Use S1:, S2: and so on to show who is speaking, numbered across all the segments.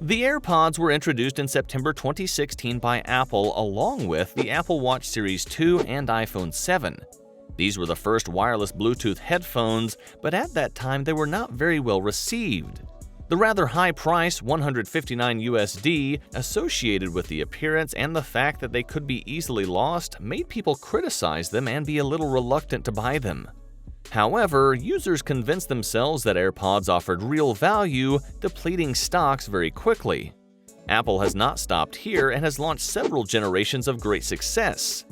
S1: The AirPods were introduced in September 2016 by Apple along with the Apple Watch Series 2 and iPhone 7. These were the first wireless Bluetooth headphones, but at that time they were not very well received. The rather high price, $159 USD, associated with the appearance and the fact that they could be easily lost, made people criticize them and be a little reluctant to buy them. However, users convinced themselves that AirPods offered real value, depleting stocks very quickly. Apple has not stopped here and has launched several generations of great success.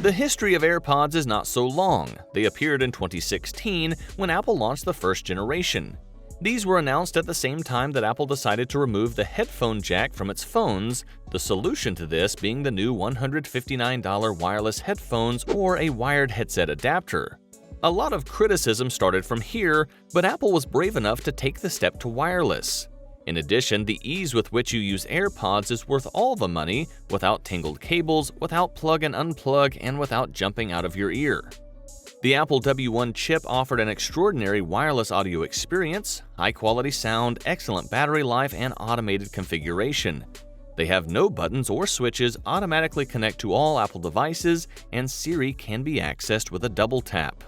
S1: The history of AirPods is not so long. They appeared in 2016 when Apple launched the first generation. These were announced at the same time that Apple decided to remove the headphone jack from its phones, the solution to this being the new $159 wireless headphones or a wired headset adapter. A lot of criticism started from here, but Apple was brave enough to take the step to wireless. In addition, the ease with which you use AirPods is worth all the money, without tangled cables, without plug and unplug, and without jumping out of your ear. The Apple W1 chip offered an extraordinary wireless audio experience, high-quality sound, excellent battery life, and automated configuration. They have no buttons or switches, automatically connect to all Apple devices, and Siri can be accessed with a double tap.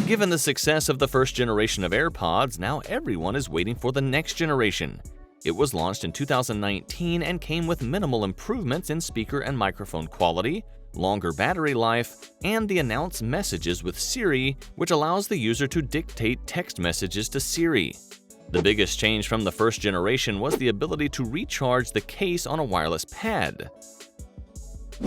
S1: Given the success of the first generation of AirPods, now everyone is waiting for the next generation. It was launched in 2019 and came with minimal improvements in speaker and microphone quality, longer battery life, and the announced messages with Siri, which allows the user to dictate text messages to Siri. The biggest change from the first generation was the ability to recharge the case on a wireless pad.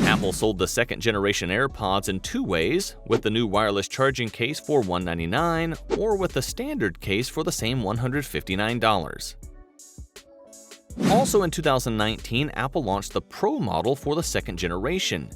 S1: Apple sold the second generation AirPods in two ways, with the new wireless charging case for $199 or with the standard case for the same $159. Also in 2019, Apple launched the Pro model for the second generation.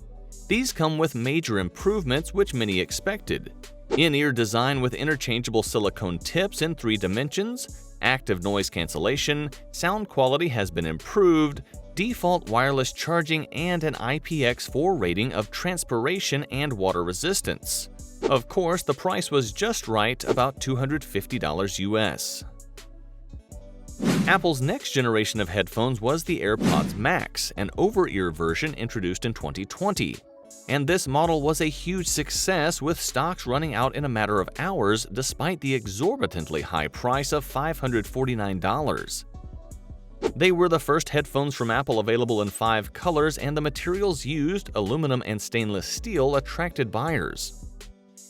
S1: These come with major improvements which many expected. In-ear design with interchangeable silicone tips in 3 dimensions, active noise cancellation, sound quality has been improved, default wireless charging, and an IPX4 rating of transpiration and water resistance. Of course, the price was just right, about $250 US. Apple's next generation of headphones was the AirPods Max, an over-ear version introduced in 2020. And this model was a huge success, with stocks running out in a matter of hours despite the exorbitantly high price of $549. They were the first headphones from Apple available in 5 colors, and the materials used, aluminum and stainless steel, attracted buyers.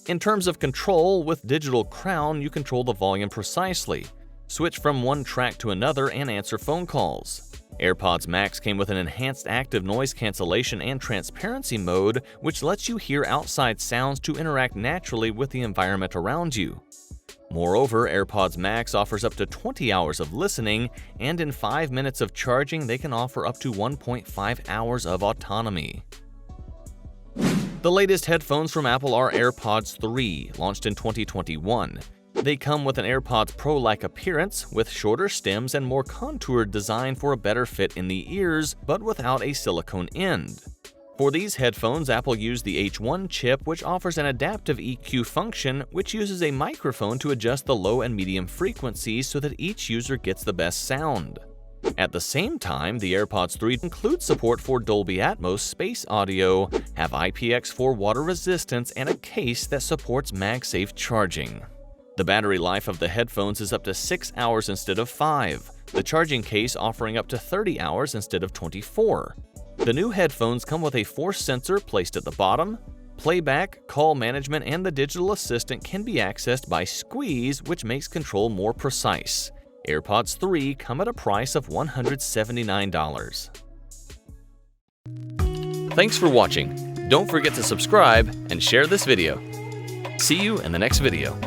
S1: In terms of control, with Digital Crown you control the volume precisely, switch from one track to another, and answer phone calls. AirPods Max came with an enhanced active noise cancellation and transparency mode, which lets you hear outside sounds to interact naturally with the environment around you. Moreover, AirPods Max offers up to 20 hours of listening, and in 5 minutes of charging they can offer up to 1.5 hours of autonomy. The latest headphones from Apple are AirPods 3, launched in 2021. They come with an AirPods Pro-like appearance, with shorter stems and more contoured design for a better fit in the ears, but without a silicone end. For these headphones, Apple used the H1 chip, which offers an adaptive EQ function, which uses a microphone to adjust the low and medium frequencies so that each user gets the best sound. At the same time, the AirPods 3 includes support for Dolby Atmos space audio, have IPX4 water resistance, and a case that supports MagSafe charging. The battery life of the headphones is up to 6 hours instead of 5, the charging case offering up to 30 hours instead of 24. The new headphones come with a force sensor placed at the bottom. Playback, call management, and the digital assistant can be accessed by squeeze, which makes control more precise. AirPods 3 come at a price of $179. Thanks for watching. Don't forget to subscribe and share this video. See you in the next video.